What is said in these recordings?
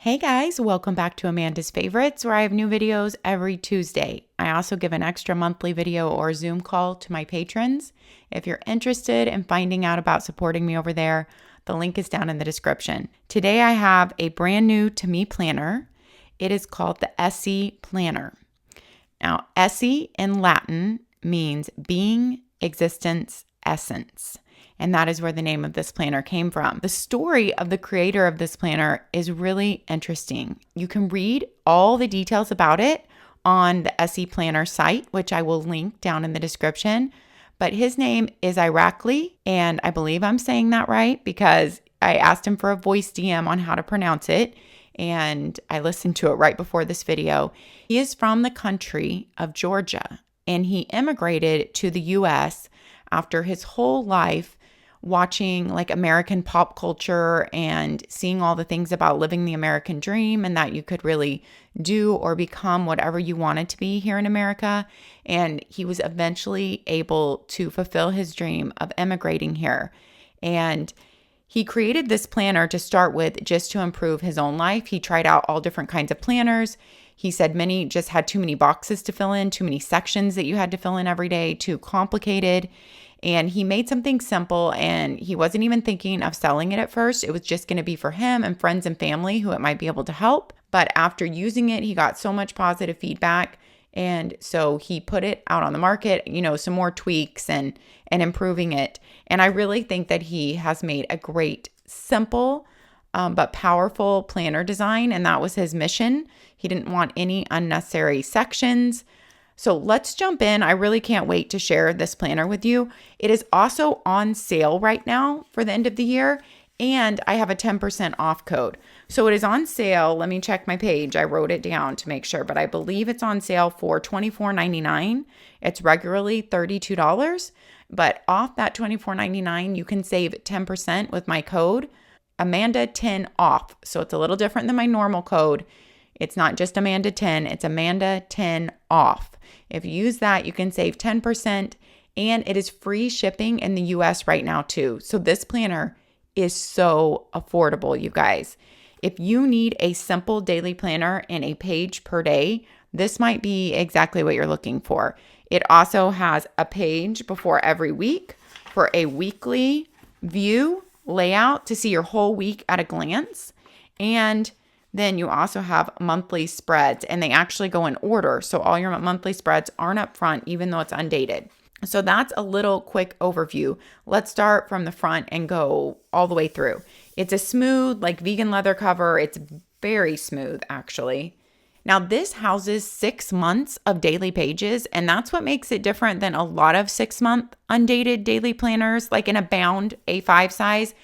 Hey guys, welcome back to Amanda's Favorites, where I have new videos every Tuesday. I also give an extra monthly video or Zoom call to my patrons. If you're interested in finding out about supporting me over there, the link is down in the description. Today I have a brand new to me planner. It is called the ESSE Planner. Now, ESSE in Latin means being, existence, essence. And that is where the name of this planner came from. The story of the creator of this planner is really interesting. You can read all the details about it on the ESSE Planner site, which I will link down in the description. But his name is Irakli, and I believe I'm saying that right because I asked him for a voice DM on how to pronounce it, and I listened to it right before this video. He is from the country of Georgia, and he immigrated to the US after his whole life watching like American pop culture and seeing all the things about living the American dream and that you could really do or become whatever you wanted to be here in America. And he was eventually able to fulfill his dream of emigrating here. And he created this planner to start with just to improve his own life. He tried out all different kinds of planners. He said many just had too many boxes to fill in, too many sections that you had to fill in every day, too complicated. And he made something simple, and he wasn't even thinking of selling it at first. It was just going to be for him and friends and family who it might be able to help. But after using it, he got so much positive feedback. And so he put it out on the market, some more tweaks and improving it. And I really think that he has made a great, simple, but powerful planner design. And that was his mission. He didn't want any unnecessary sections. So let's jump in. I really can't wait to share this planner with you. It is also on sale right now for the end of the year, and I have a 10% off code. So it is on sale. Let me check my page. I wrote it down to make sure, but I believe it's on sale for $24.99. It's regularly $32, but off that $24.99, you can save 10% with my code Amanda10 off. So it's a little different than my normal code. It's not just Amanda10, it's Amanda10 off. If you use that, you can save 10%, and it is free shipping in the US right now too. So this planner is so affordable, you guys. If you need a simple daily planner and a page per day, this might be exactly what you're looking for. It also has a page before every week for a weekly view layout to see your whole week at a glance. And then you also have monthly spreads, and they actually go in order. So all your monthly spreads aren't up front, even though it's undated. So that's a little quick overview. Let's start from the front and go all the way through. It's a smooth, like vegan leather cover. It's very smooth, actually. Now this houses 6 months of daily pages, and that's what makes it different than a lot of 6-month undated daily planners, like in a bound A5 size.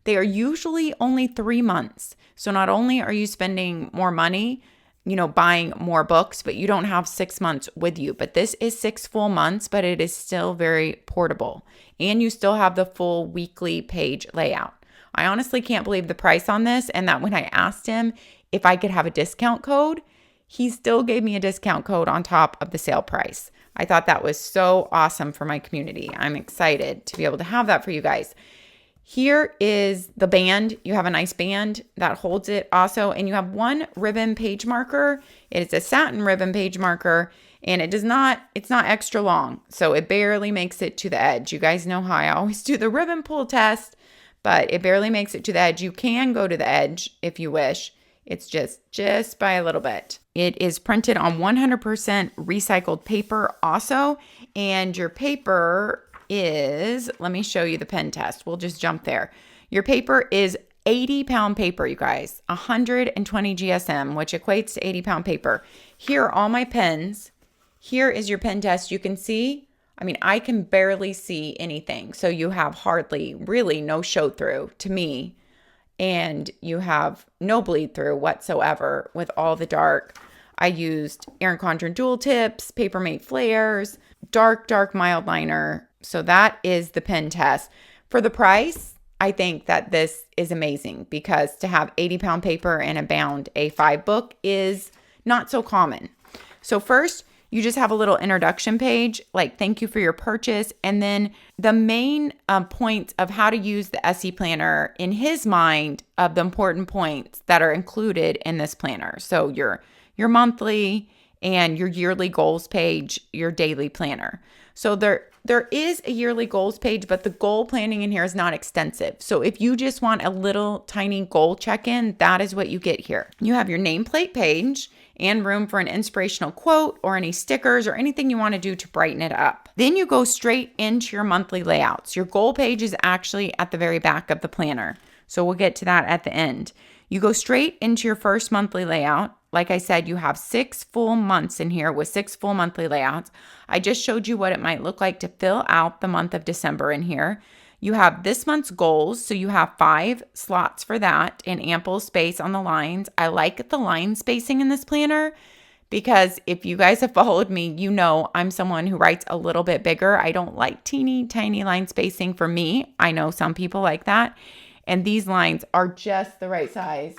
They are usually only 3 months. So not only are you spending more money, buying more books, but you don't have 6 months with you. But this is 6 full months, but it is still very portable. And you still have the full weekly page layout. I honestly can't believe the price on this, and that when I asked him if I could have a discount code, he still gave me a discount code on top of the sale price. I thought that was so awesome for my community. I'm excited to be able to have that for you guys. Here is the band. You have a nice band that holds it also, and you have one ribbon page marker. It is a satin ribbon page marker, and it's not extra long, so it barely makes it to the edge. You guys know how I always do the ribbon pull test, but it barely makes it to the edge. You can go to the edge if you wish. It's just by a little bit. It is printed on 100% recycled paper also, and your paper is, let me show you the pen test. We'll just jump there. Your paper is 80-pound paper, you guys, 120 GSM, which equates to 80-pound paper. Here are all my pens. Here is your pen test. You can see, I can barely see anything. So you have hardly, really no show through to me. And you have no bleed through whatsoever with all the dark. I used CONDREN dual tips, Papermate flares, dark mild liner. So that is the pen test. For the price, I think that this is amazing because to have 80-pound paper and a bound A5 book is not so common. So first, you just have a little introduction page, like thank you for your purchase. And then the main points of how to use the ESSE planner in his mind of the important points that are included in this planner. So your monthly and your yearly goals page, your daily planner. So there is a yearly goals page, but the goal planning in here is not extensive. So if you just want a little tiny goal check-in, that is what you get here. You have your nameplate page and room for an inspirational quote or any stickers or anything you want to do to brighten it up. Then you go straight into your monthly layouts. Your goal page is actually at the very back of the planner. So we'll get to that at the end. You go straight into your first monthly layout. Like I said, you have 6 full months in here with 6 full monthly layouts. I just showed you what it might look like to fill out the month of December in here. You have this month's goals, so you have 5 slots for that and ample space on the lines. I like the line spacing in this planner because if you guys have followed me, you know I'm someone who writes a little bit bigger. I don't like teeny tiny line spacing for me. I know some people like that. And these lines are just the right size,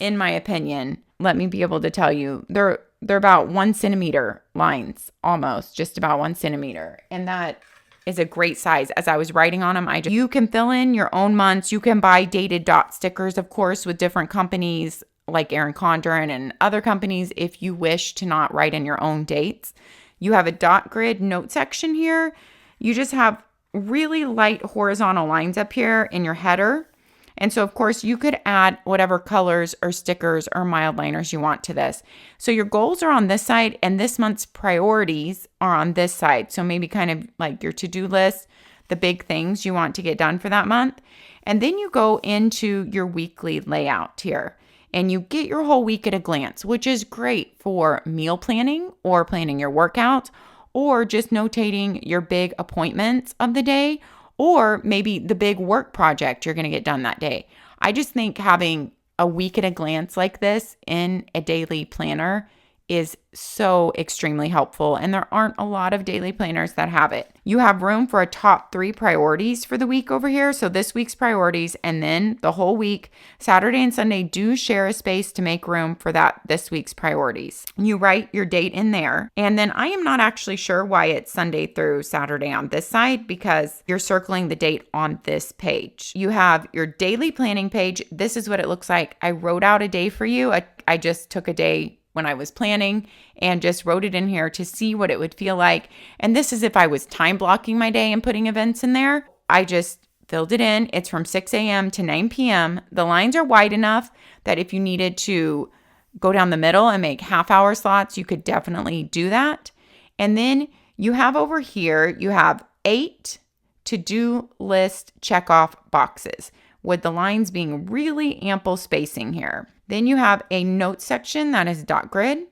in my opinion. Let me be able to tell you, they're about 1 centimeter lines, almost just about 1 centimeter. And that is a great size. As I was writing on them, you can fill in your own months. You can buy dated dot stickers, of course, with different companies like ERIN, CONDREN, and other companies if you wish to not write in your own dates. You have a dot grid note section here. You just have really light horizontal lines up here in your header. And so, of course, you could add whatever colors or stickers or mild liners you want to this. So your goals are on this side and this month's priorities are on this side. So maybe kind of like your to-do list, the big things you want to get done for that month. And then you go into your weekly layout here and you get your whole week at a glance, which is great for meal planning or planning your workouts or just notating your big appointments of the day, or maybe the big work project you're going to get done that day. I just think having a week at a glance like this in a daily planner is so extremely helpful, and there aren't a lot of daily planners that have it. You have room for a top 3 priorities for the week over here. So this week's priorities and then the whole week, Saturday and Sunday, do share a space to make room for this week's priorities. You write your date in there. And then I am not actually sure why it's Sunday through Saturday on this side because you're circling the date on this page. You have your daily planning page. This is what it looks like. I wrote out a day for you. I just took a day when I was planning and just wrote it in here to see what it would feel like. And this is if I was time blocking my day and putting events in there. I just filled it in. It's from 6 a.m. to 9 p.m. The lines are wide enough that if you needed to go down the middle and make half-hour slots, you could definitely do that. And then you have over here, you have 8 to-do list check-off boxes with the lines being really ample spacing here. Then you have a note section that is dot grid,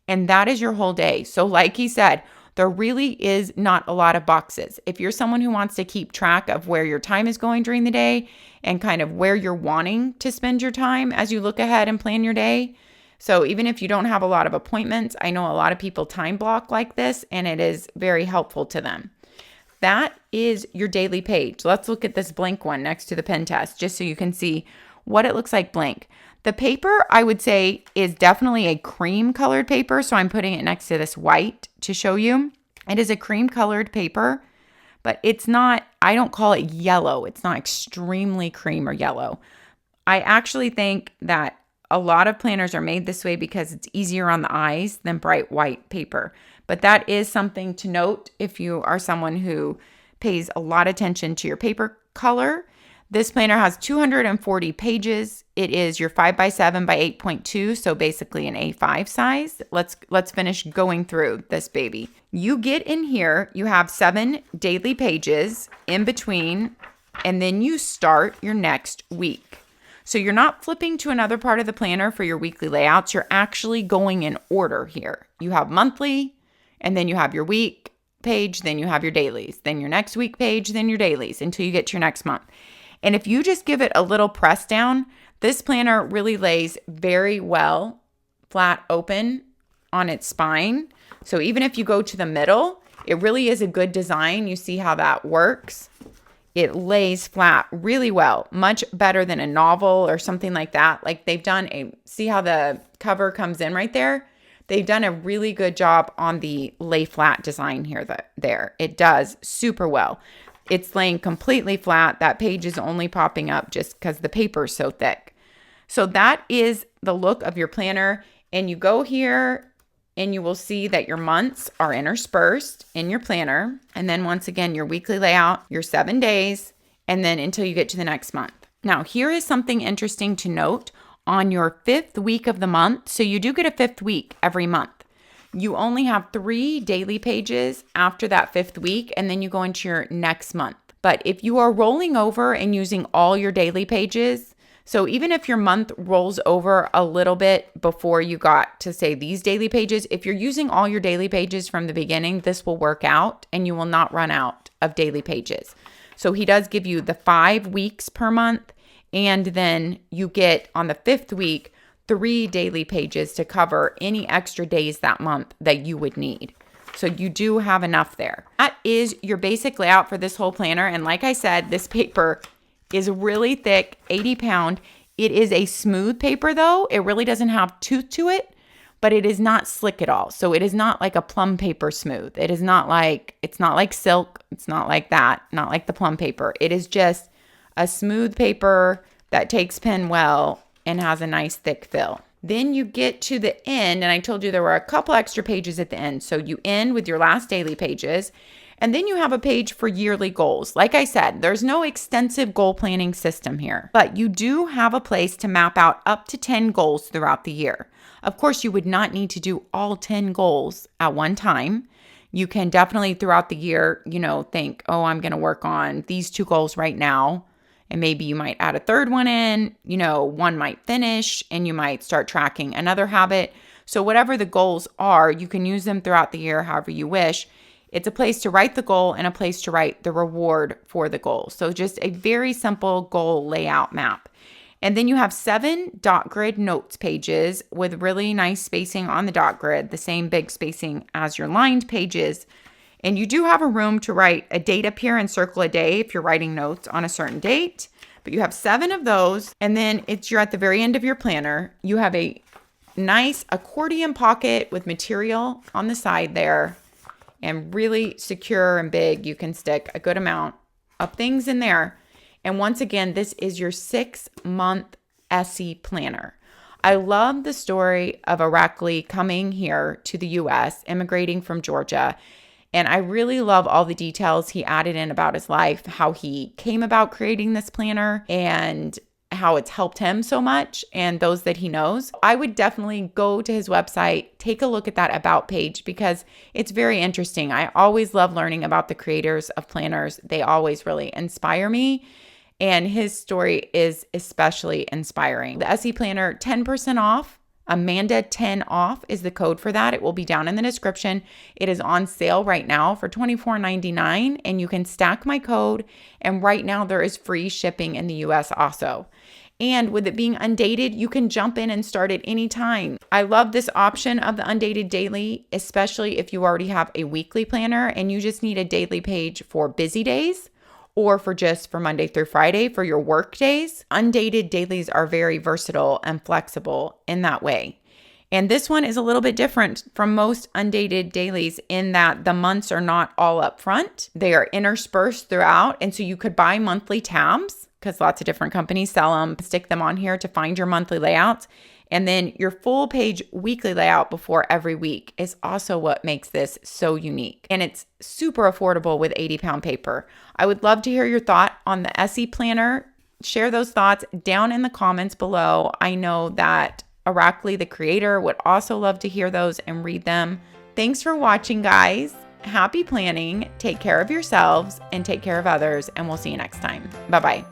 and that is your whole day. So like he said, there really is not a lot of boxes. If you're someone who wants to keep track of where your time is going during the day and kind of where you're wanting to spend your time as you look ahead and plan your day. So even if you don't have a lot of appointments, I know a lot of people time block like this, and it is very helpful to them. That is your daily page. Let's look at this blank one next to the pen test, just so you can see what it looks like blank. The paper, I would say, is definitely a cream colored paper. So I'm putting it next to this white to show you. It is a cream colored paper, but it's not, I don't call it yellow. It's not extremely cream or yellow. I actually think that a lot of planners are made this way because it's easier on the eyes than bright white paper. But that is something to note if you are someone who pays a lot of attention to your paper color. This planner has 240 pages. It is your 5x7 by 8.2, so basically an A5 size. Let's finish going through this baby. You get in here, you have 7 daily pages in between, and then you start your next week. So you're not flipping to another part of the planner for your weekly layouts. You're actually going in order here. You have monthly, and then you have your week page, then you have your dailies, then your next week page, then your dailies until you get to your next month. And if you just give it a little press down, this planner really lays very well flat open on its spine. So even if you go to the middle, it really is a good design. You see how that works? It lays flat really well, much better than a novel or something like that. Like they've done see how the cover comes in right there? They've done a really good job on the lay flat design here. There, it does super well. It's laying completely flat. That page is only popping up just because the paper is so thick. So that is the look of your planner. And you go here and you will see that your months are interspersed in your planner. And then once again, your weekly layout, your 7 days, and then until you get to the next month. Now, here is something interesting to note on your 5th week of the month. So you do get a 5th week every month. You only have 3 daily pages after that 5th week, and then you go into your next month. But if you are rolling over and using all your daily pages, so even if your month rolls over a little bit before you got to say these daily pages, if you're using all your daily pages from the beginning, this will work out and you will not run out of daily pages. So he does give you the 5 weeks per month, and then you get on the 5th week 3 daily pages to cover any extra days that month that you would need. So you do have enough there. That is your basic layout for this whole planner. And like I said, this paper is really thick, 80 pound. It is a smooth paper though. It really doesn't have tooth to it, but it is not slick at all. So it is not like a plum paper smooth. It's not like silk. It's not like that. Not like the plum paper. It is just a smooth paper that takes pen well and has a nice thick fill. Then you get to the end, and I told you there were a couple extra pages at the end. So you end with your last daily pages, and then you have a page for yearly goals. Like I said, there's no extensive goal planning system here, but you do have a place to map out up to 10 goals throughout the year. Of course, you would not need to do all 10 goals at one time. You can definitely throughout the year, think, oh, I'm going to work on these 2 goals right now. And maybe you might add a 3rd one in, one might finish, and you might start tracking another habit. So whatever the goals are, you can use them throughout the year however you wish. It's a place to write the goal and a place to write the reward for the goal. So just a very simple goal layout map. And then you have 7 dot grid notes pages with really nice spacing on the dot grid, the same big spacing as your lined pages. And you do have a room to write a date up here and circle a day if you're writing notes on a certain date. But you have 7 of those. And then you're at the very end of your planner. You have a nice accordion pocket with material on the side there. And really secure and big. You can stick a good amount of things in there. And once again, this is your 6-month ESSE planner. I love the story of Irakli coming here to the US, immigrating from Georgia. And I really love all the details he added in about his life, how he came about creating this planner and how it's helped him so much and those that he knows. I would definitely go to his website, take a look at that about page because it's very interesting. I always love learning about the creators of planners. They always really inspire me. And his story is especially inspiring. The ESSE planner, 10% off. Amanda 10 off is the code for that. It will be down in the description. It is on sale right now for $24.99 and you can stack my code. And right now there is free shipping in the US also. And with it being undated, you can jump in and start at any time. I love this option of the undated daily, especially if you already have a weekly planner and you just need a daily page for busy days or for Monday through Friday for your work days. Undated dailies are very versatile and flexible in that way. And this one is a little bit different from most undated dailies in that the months are not all up front. They are interspersed throughout. And so you could buy monthly tabs because lots of different companies sell them, stick them on here to find your monthly layouts. And then your full page weekly layout before every week is also what makes this so unique. And it's super affordable with 80-pound paper. I would love to hear your thought on the ESSE planner. Share those thoughts down in the comments below. I know that Irakli, the creator, would also love to hear those and read them. Thanks for watching, guys. Happy planning. Take care of yourselves and take care of others. And we'll see you next time. Bye-bye.